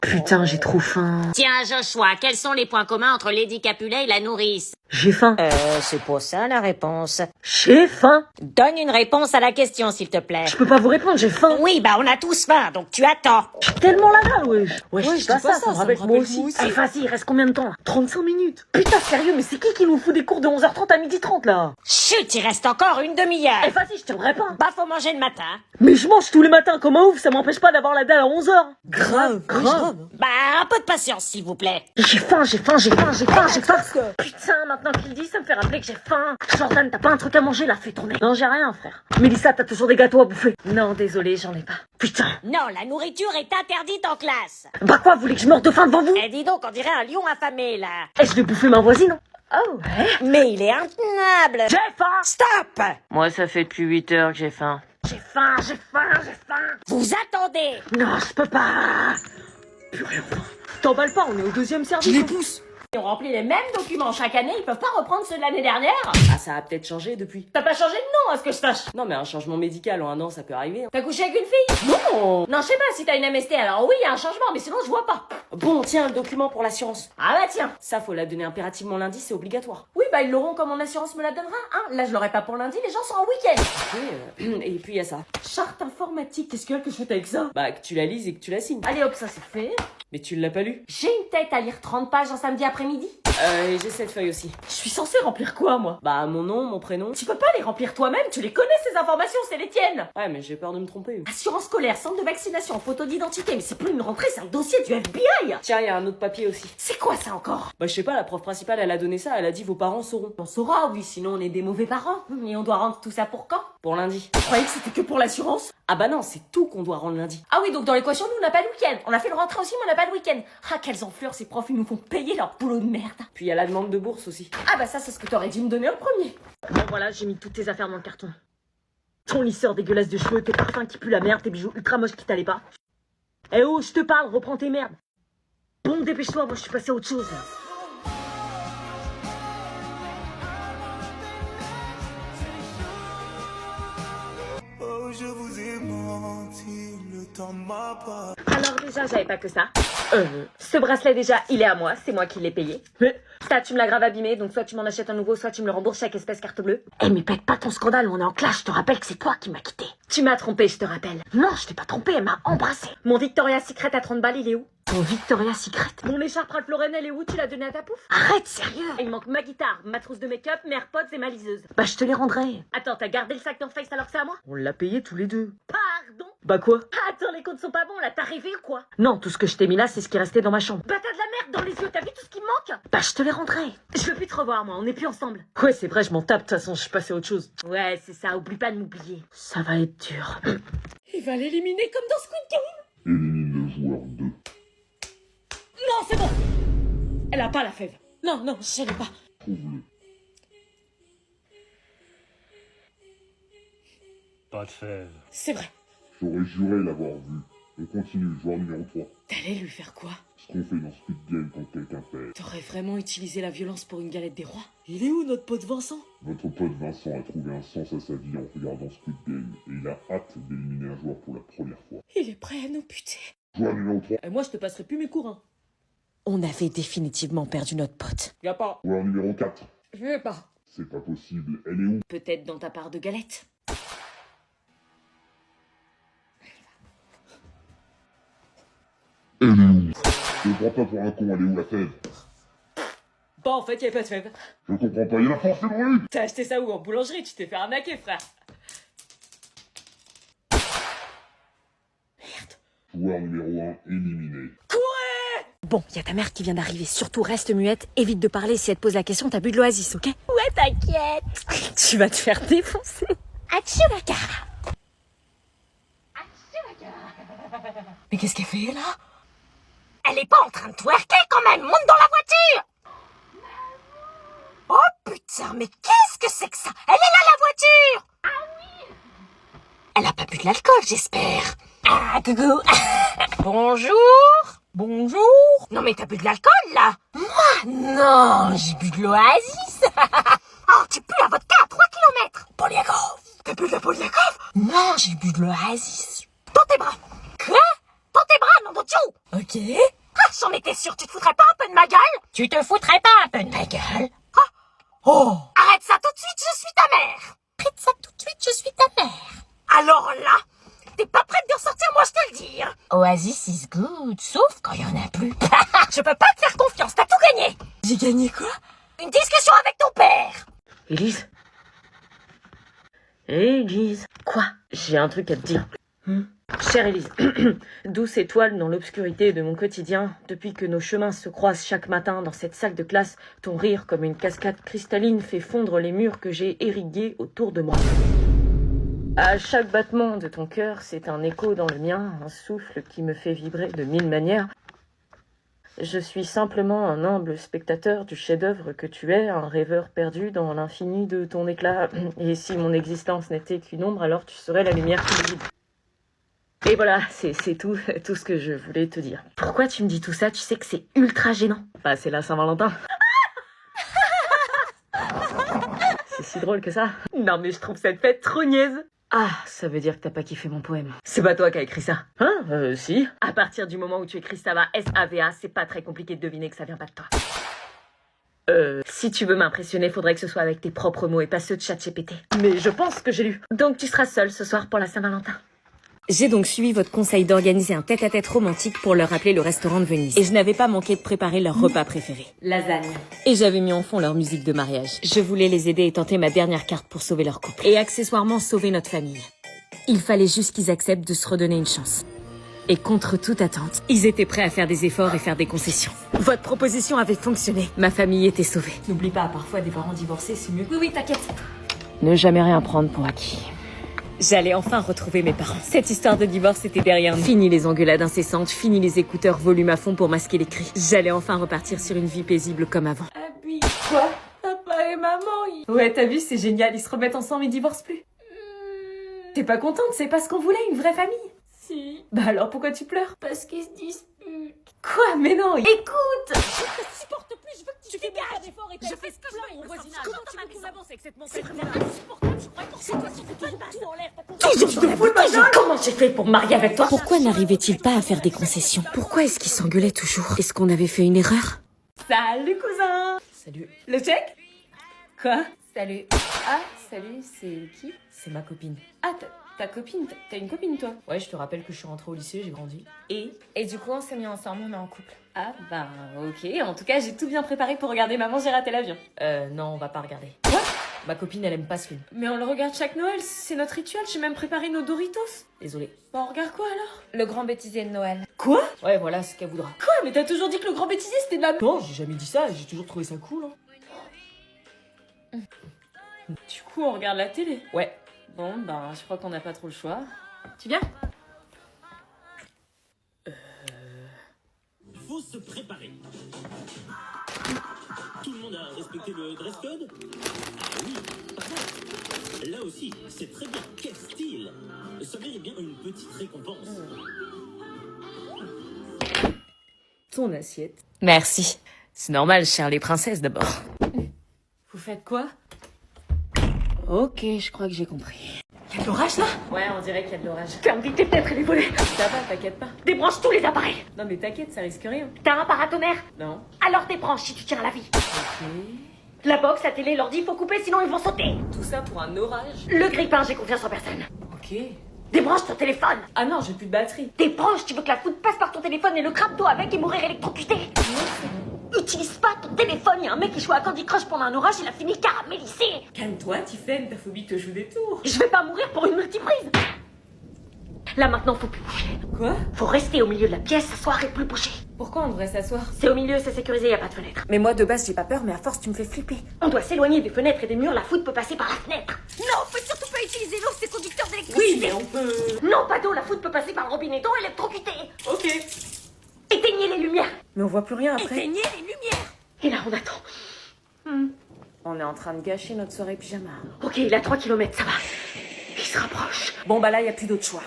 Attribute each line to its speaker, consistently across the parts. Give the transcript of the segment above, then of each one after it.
Speaker 1: Putain, j'ai trop faim.
Speaker 2: Tiens, Joshua, quels sont les points communs entre Lady Capulet et la nourrice?
Speaker 1: J'ai faim.
Speaker 2: C'est pas ça la réponse.
Speaker 1: J'ai faim.
Speaker 2: Donne une réponse à la question, s'il te plaît.
Speaker 1: Je peux pas vous répondre, j'ai faim.
Speaker 2: Oui, bah on a tous faim, donc tu attends.
Speaker 1: J'ai tellement la dalle, wesh. Wesh,
Speaker 3: Ouais,
Speaker 1: je dis pas ça, ça me rappelle moi aussi. Allez, vas-y, il reste combien de temps là? 35 minutes. Putain, sérieux, mais c'est qui nous fout des cours de 11h30 à 12h30 là?
Speaker 2: Chut, il reste encore une demi-heure.
Speaker 1: Allez, vas-y, je tiendrai pas.
Speaker 2: Bah faut manger le matin.
Speaker 1: Mais je mange tous les matins comme un ouf, ça m'empêche pas d'avoir la dalle à 11h.
Speaker 3: Grave.
Speaker 2: Bah un peu de patience, s'il vous plaît.
Speaker 1: J'ai faim. Putain, maintenant qu'il dit, ça me fait rappeler que j'ai faim. Jordan, t'as pas un truc à manger là? Fais tourner. Non, j'ai rien, frère. Mélissa, t'as toujours des gâteaux à bouffer? Non, désolé, j'en ai pas. Putain.
Speaker 2: Non, la nourriture est interdite en classe.
Speaker 1: Bah quoi, vous voulez que je meure de faim devant vous?
Speaker 2: Eh dis donc, on dirait un lion affamé, là.
Speaker 1: Eh, je vais bouffer ma voisine. Oh, ouais.
Speaker 2: Mais il est intenable.
Speaker 1: J'ai faim.
Speaker 2: Stop.
Speaker 1: Moi, ça fait depuis 8 heures que j'ai faim. J'ai faim.
Speaker 2: Vous attendez.
Speaker 1: Non, je peux pas. Purée, enfin. T'emballes pas, on est au deuxième service.
Speaker 3: Les pouces.
Speaker 2: Ils ont rempli les mêmes documents chaque année, ils peuvent pas reprendre ceux de l'année dernière.
Speaker 3: Ah, ça a peut-être changé depuis.
Speaker 2: T'as pas changé de nom, à ce que je sache.
Speaker 3: Non, mais un changement médical en un an, ça peut arriver.
Speaker 2: T'as couché avec une fille?
Speaker 3: Non.
Speaker 2: Non, je sais pas si t'as une MST, alors oui, il y a un changement, mais sinon je vois pas.
Speaker 3: Bon, tiens, le document pour l'assurance.
Speaker 2: Ah bah tiens.
Speaker 3: Ça, faut la donner impérativement lundi, c'est obligatoire.
Speaker 2: Oui, bah ils l'auront comme mon assurance me la donnera, hein. Là, je l'aurai pas pour lundi, les gens sont en week-end.
Speaker 3: Et puis, il y a ça.
Speaker 2: Charte informatique, qu'est-ce que je fais avec ça?
Speaker 3: Bah, que tu la lises et que tu la signes.
Speaker 2: Allez hop, ça c'est fait.
Speaker 3: Mais tu l'as pas lu?
Speaker 2: J'ai une tête à lire 30 pages un samedi après-midi.
Speaker 3: Et j'ai cette feuille aussi.
Speaker 2: Je suis censée remplir quoi, moi?
Speaker 3: Bah, mon nom, mon prénom.
Speaker 2: Tu peux pas les remplir toi-même, tu les connais ces informations, c'est les tiennes.
Speaker 3: Ouais, mais j'ai peur de me tromper.
Speaker 2: Assurance scolaire, centre de vaccination, photo d'identité, mais c'est plus une rentrée, c'est un dossier du FBI.
Speaker 3: Tiens, il y a un autre papier aussi.
Speaker 2: C'est quoi ça encore?
Speaker 3: Bah, je sais pas, la prof principale, elle a donné ça, elle a dit vos parents sauront.
Speaker 2: On saura, oui, sinon on est des mauvais parents. Et on doit rendre tout ça pour quand?
Speaker 3: Pour lundi.
Speaker 2: Je croyais que c'était que pour l'assurance.
Speaker 3: Ah bah non, c'est tout qu'on doit rendre lundi.
Speaker 2: Ah oui, donc dans l'équation, nous on n'a pas de week-end. On a fait le rentrée aussi, mais on n'a pas de week-end. Ah, quelles enflures, ces profs, ils nous font payer leur boulot de merde.
Speaker 3: Puis il y a la demande de bourse aussi.
Speaker 2: Ah bah ça, c'est ce que t'aurais dû me donner en premier.
Speaker 1: Bon, voilà, j'ai mis toutes tes affaires dans le carton. Ton lisseur dégueulasse de cheveux, tes parfums qui puent la merde, tes bijoux ultra moches qui t'allaient pas. Eh oh, je te parle, reprends tes merdes. Bon, dépêche-toi, moi je suis passé à autre chose.
Speaker 4: Oh, je vous ai menti, le temps m'a pas.
Speaker 1: Alors déjà, j'avais pas que ça. Ce bracelet déjà, il est à moi, c'est moi qui l'ai payé. Ça, tu me l'as grave abîmé, donc soit tu m'en achètes un nouveau, soit tu me le rembourses chaque espèce carte bleue. Eh mais pète pas ton scandale, on est en clash, je te rappelle que c'est toi qui m'as quitté. Tu m'as trompé, je te rappelle. Non, je t'ai pas trompé, elle m'a embrassé. Mon Victoria's Secret à 30 balles, il est où? Ton Victoria's Secret? Mon écharpe Ralph Lauren, elle est où? Tu l'as donné à ta pouf? Arrête, sérieux? Il manque ma guitare, ma trousse de make-up, mes AirPods et ma liseuse. Bah je te les rendrai. Attends, t'as gardé le sac North Face alors que c'est à moi? On l'a payé tous les deux. Pardon? Bah quoi? Attends, les comptes sont pas bons là, t'as rêvé ou quoi? Non, tout ce que je t'ai mis là, c'est ce qui restait dans ma chambre. Bah t'as de la merde dans les yeux, t'as vu tout ce qui me manque? Bah je te les rendrai. Je veux plus te revoir moi, on est plus ensemble. Ouais, c'est vrai, je m'en tape, de toute façon, je suis passé à autre chose. Ouais, c'est ça, oublie pas de m'oublier. Ça va être dur.
Speaker 2: Il va l'éliminer comme dans Squid Game.
Speaker 4: Élimine le joueur 2.
Speaker 2: Non, c'est bon. Elle a pas la fève. Non, je l'ai pas.
Speaker 4: Trouve-le.
Speaker 5: Pas de fève.
Speaker 2: C'est vrai.
Speaker 4: J'aurais juré l'avoir vu. On continue, joueur numéro 3.
Speaker 2: T'allais lui faire quoi?
Speaker 4: Ce qu'on fait dans Squid Game quand quelqu'un perd.
Speaker 3: T'aurais vraiment utilisé la violence pour une galette des rois?
Speaker 2: Il est où notre pote Vincent?
Speaker 4: Votre pote Vincent a trouvé un sens à sa vie en regardant Squid Game et il a hâte d'éliminer un joueur pour la première fois.
Speaker 2: Il est prêt à nous buter.
Speaker 4: Joueur numéro 3.
Speaker 3: Et moi, je te passerai plus mes cours, hein.
Speaker 2: On avait définitivement perdu notre pote.
Speaker 3: Y'a pas.
Speaker 4: Joueur numéro 4.
Speaker 2: Je veux pas.
Speaker 4: C'est pas possible, elle est où?
Speaker 3: Peut-être dans ta part de galette.
Speaker 4: Elle est où? Je prends pas pour un con, elle est où la fève?
Speaker 3: Bah, en fait, y'avait pas de fève.
Speaker 4: Je comprends pas, il y a forcément une!
Speaker 3: T'as acheté ça où? En boulangerie? Tu t'es fait arnaquer, frère.
Speaker 4: Joueur numéro 1 éliminé.
Speaker 2: Bon, y a ta mère qui vient d'arriver. Surtout, reste muette. Évite de parler si elle te pose la question. T'as bu de l'oasis, ok? Ouais, t'inquiète. Tu vas te faire défoncer. Achouaka. Mais qu'est-ce qu'elle fait, là? Elle est pas en train de twerker, quand même. Monte dans la voiture. Oh, putain, mais qu'est-ce que c'est que ça? Elle est là, la voiture. Ah oui. Elle a pas bu de l'alcool, j'espère. Ah, coucou. Bonjour. Non mais t'as bu de l'alcool là? Moi? Non, j'ai bu de l'oasis. Oh, tu pues la vodka à 3 km. Poliakov. T'as bu de la Poliakov? Non, j'ai bu de l'oasis. Dans tes bras. Quoi? Dans dans tes bras, nom de Dieu. Ok. Ah, j'en étais sûre, tu te foutrais pas un peu de ma gueule? Tu te foutrais pas un peu de ma gueule? Oh. Arrête ça tout de suite, je suis ta mère. Arrête ça tout de suite, je suis ta mère. Alors là, t'es pas prête de ressortir, moi je te le dis. Oasis is good, sauf quand il y en a plus. Je peux pas te faire confiance, t'as tout gagné. J'ai gagné quoi? Une discussion avec ton père.
Speaker 1: Élise? Élise? Quoi? J'ai un truc à te dire. Chère Élise, douce étoile dans l'obscurité de mon quotidien, depuis que nos chemins se croisent chaque matin dans cette salle de classe, ton rire comme une cascade cristalline fait fondre les murs que j'ai érigués autour de moi. À chaque battement de ton cœur, c'est un écho dans le mien, un souffle qui me fait vibrer de 1000 manières. Je suis simplement un humble spectateur du chef-d'œuvre que tu es, un rêveur perdu dans l'infini de ton éclat. Et si mon existence n'était qu'une ombre, alors tu serais la lumière qui me guide. Et voilà, c'est tout ce que je voulais te dire. Pourquoi tu me dis tout ça? Tu sais que c'est ultra gênant. Bah, c'est la Saint-Valentin. C'est si drôle que ça. Non mais je trouve cette fête trop niaise. Ah, ça veut dire que t'as pas kiffé mon poème. C'est pas toi qui as écrit ça. Hein? Si. À partir du moment où tu écris Sava, S-A-V-A, c'est pas très compliqué de deviner que ça vient pas de toi. Si tu veux m'impressionner, faudrait que ce soit avec tes propres mots et pas ceux de ChatGPT. Mais je pense que j'ai lu. Donc tu seras seule ce soir pour la Saint-Valentin.
Speaker 2: J'ai donc suivi votre conseil d'organiser un tête-à-tête romantique pour leur rappeler le restaurant de Venise. Et je n'avais pas manqué de préparer leur repas préféré.
Speaker 3: Lasagne.
Speaker 2: Et j'avais mis en fond leur musique de mariage. Je voulais les aider et tenter ma dernière carte pour sauver leur couple. Et accessoirement sauver notre famille. Il fallait juste qu'ils acceptent de se redonner une chance. Et contre toute attente, ils étaient prêts à faire des efforts et faire des concessions. Votre proposition avait fonctionné. Ma famille était sauvée.
Speaker 3: N'oublie pas, parfois des parents divorcés, c'est mieux.
Speaker 2: Oui, t'inquiète.
Speaker 1: Ne jamais rien prendre pour acquis.
Speaker 2: J'allais enfin retrouver mes parents. Cette histoire de divorce était derrière nous. Fini les engueulades incessantes, fini les écouteurs volume à fond pour masquer les cris. J'allais enfin repartir sur une vie paisible comme avant.
Speaker 3: Abby. Quoi? Papa et maman, Ouais, t'as vu, c'est génial, ils se remettent ensemble, ils divorcent plus. T'es pas contente, c'est pas ce qu'on voulait, une vraie famille? Si. Bah alors pourquoi tu pleures? Parce qu'ils se disputent. Quoi? Mais non, écoute!
Speaker 2: Je te supporte plus, je veux que tu dégages d'efforts et je fais ce que je veux, mon voisinage. Comment tu veux qu'on avance avec cette mentalité? C'est vraiment insupportable, je crois que c'est toi qui fais tout en l'air.
Speaker 1: Toujours de fous, comment j'ai fait pour me marier avec toi?
Speaker 2: Pourquoi n'arrivait-il pas à faire des concessions? Pourquoi est-ce qu'ils s'engueulaient toujours? Est-ce qu'on avait fait une erreur?
Speaker 3: Salut cousin!
Speaker 2: Salut.
Speaker 3: Le check? Quoi?
Speaker 2: Salut. Ah, salut, c'est qui? C'est ma copine.
Speaker 3: Ah, ta copine, t'as une copine toi?
Speaker 2: Ouais, je te rappelle que je suis rentrée au lycée, j'ai grandi. Et du coup, on s'est mis ensemble, on est en couple.
Speaker 3: Ah bah ok, en tout cas j'ai tout bien préparé pour regarder Maman j'ai raté l'avion.
Speaker 2: Non, on va pas regarder.
Speaker 3: Quoi?
Speaker 2: Ma copine, elle aime pas ce film.
Speaker 3: Mais on le regarde chaque Noël, c'est notre rituel, j'ai même préparé nos Doritos.
Speaker 2: Désolée.
Speaker 3: Bah on regarde quoi alors?
Speaker 2: Le grand bêtisier de Noël.
Speaker 3: Quoi?
Speaker 2: Ouais, voilà, c'est ce qu'elle voudra.
Speaker 3: Quoi? Mais t'as toujours dit que le grand bêtisier c'était de la...
Speaker 2: Non, j'ai jamais dit ça, j'ai toujours trouvé ça cool. Hein.
Speaker 3: Du coup on regarde la télé.
Speaker 2: Ouais.
Speaker 3: Bon bah je crois qu'on n'a pas trop le choix. Tu viens?
Speaker 5: Faut se préparer. Tout le monde a respecté le dress code? Ah oui, par contre, là aussi, c'est très bien. Quel style! Ça mérite bien une petite récompense.
Speaker 3: Ton assiette.
Speaker 2: Merci. C'est normal, cher les princesses d'abord.
Speaker 3: Vous faites quoi?
Speaker 2: Ok, je crois que j'ai compris.
Speaker 3: Y'a de l'orage là?
Speaker 1: Ouais, on dirait qu'il y a de l'orage.
Speaker 3: Ferme vite tes fenêtres et les volets. Ça va, t'inquiète pas.
Speaker 1: Débranche tous les appareils.
Speaker 3: Non mais t'inquiète, ça risque rien.
Speaker 1: T'as un paratonnerre?
Speaker 3: Non.
Speaker 1: Alors débranche si tu tiens à la vie.
Speaker 3: Ok.
Speaker 1: La box, la télé, l'ordi, faut couper sinon ils vont sauter.
Speaker 3: Tout ça pour un orage?
Speaker 1: Le grille-pain, j'ai confiance en personne.
Speaker 3: Ok.
Speaker 1: Débranche ton téléphone.
Speaker 3: Ah non, j'ai plus de batterie.
Speaker 1: Débranche, tu veux que la foudre passe par ton téléphone et le crabe-toi avec et mourir électrocuté. Utilise pas ton téléphone, y'a un mec qui joue à Candy Crush pendant un orage, il a fini caramélisé.
Speaker 3: Calme-toi, Tiffen, ta phobie te joue des tours.
Speaker 1: Je vais pas mourir pour une multiprise. Là maintenant, faut plus bouger.
Speaker 3: Quoi?
Speaker 1: Faut rester au milieu de la pièce, s'asseoir et plus bouger.
Speaker 3: Pourquoi on devrait s'asseoir?
Speaker 1: C'est au milieu, c'est sécurisé, y a pas de fenêtre.
Speaker 2: Mais moi, de base, j'ai pas peur, mais à force, tu me fais flipper.
Speaker 1: On doit s'éloigner des fenêtres et des murs, la foudre peut passer par la fenêtre.
Speaker 2: Non, faut surtout pas utiliser l'eau, c'est conducteur
Speaker 3: Oui,
Speaker 2: d'électricité.
Speaker 3: mais on peut...
Speaker 1: Non, pas d'eau, la foudre peut passer par le robinet d'eau électrocuté.
Speaker 3: Ok.
Speaker 1: Éteignez les lumières.
Speaker 2: Mais on voit plus rien après.
Speaker 1: Éteignez les lumières. Et là, on attend.
Speaker 2: On est en train de gâcher notre soirée pyjama.
Speaker 1: Ok, il a 3 km, ça va. Il se rapproche.
Speaker 2: Bon, bah là, y a plus d'autre choix.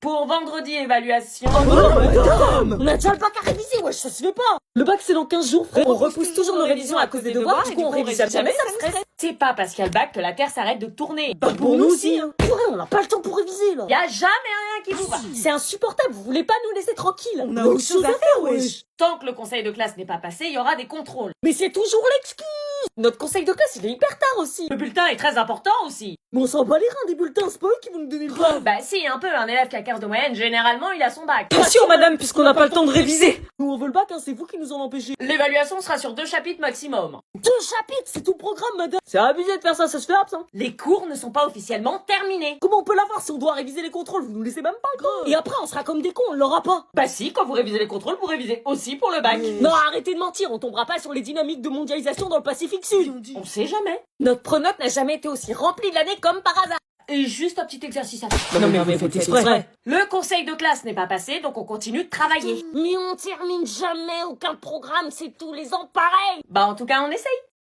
Speaker 3: Pour vendredi, évaluation.
Speaker 2: On a déjà le bac à réviser, wesh, ça se fait pas.
Speaker 3: Le bac, c'est dans 15 jours, frère. On repousse toujours nos révisions à cause des devoirs, du coup, on révise jamais, ça me stresse. C'est pas parce qu'il y a le bac que la Terre s'arrête de tourner.
Speaker 2: Bah pour nous aussi, hein. Purée, on n'a pas le temps pour réviser, là.
Speaker 3: Y a jamais rien qui vous va.
Speaker 2: C'est insupportable, vous voulez pas nous laisser tranquille.
Speaker 3: On a autre chose à faire, wesh. Tant que le conseil de classe n'est pas passé, il y aura des contrôles.
Speaker 2: Mais c'est toujours l'excuse.
Speaker 3: Notre conseil de classe, il est hyper tard aussi. Le bulletin est très important aussi.
Speaker 2: Mais on s'en bat les reins des bulletins, c'est pas eux qui vont nous donner le bac.
Speaker 3: Bah si, un peu, un élève qui a 15 de moyenne, généralement, il a son bac.
Speaker 2: Bien sûr, madame, puisqu'on n'a pas le temps de réviser. Nous, on veut le bac, hein, c'est vous qui nous en empêchez.
Speaker 3: L'évaluation sera sur 2 chapitres maximum.
Speaker 2: 2 chapitres, c'est tout le programme, madame. C'est abusé de faire ça, ça se fait absent.
Speaker 3: Les cours ne sont pas officiellement terminés.
Speaker 2: Comment on peut l'avoir si on doit réviser les contrôles? Vous nous laissez même pas, quoi. Et après, on sera comme des cons, on l'aura pas.
Speaker 3: Bah si, quand vous révisez les contrôles, vous révisez aussi pour le bac.
Speaker 2: Non, arrêtez de mentir, on tombera pas sur les dynamiques de mondialisation dans le Pacifique Sud.
Speaker 3: On sait jamais.
Speaker 2: Notre pronote n'a jamais été aussi remplie de l'année comme par hasard.
Speaker 3: Et juste un petit exercice à faire.
Speaker 2: Non mais faites exprès.
Speaker 3: Le conseil de classe n'est pas passé, donc on continue de travailler.
Speaker 2: Mais on termine jamais aucun programme, c'est tous les ans pareil.
Speaker 3: Bah en tout cas, on essaye.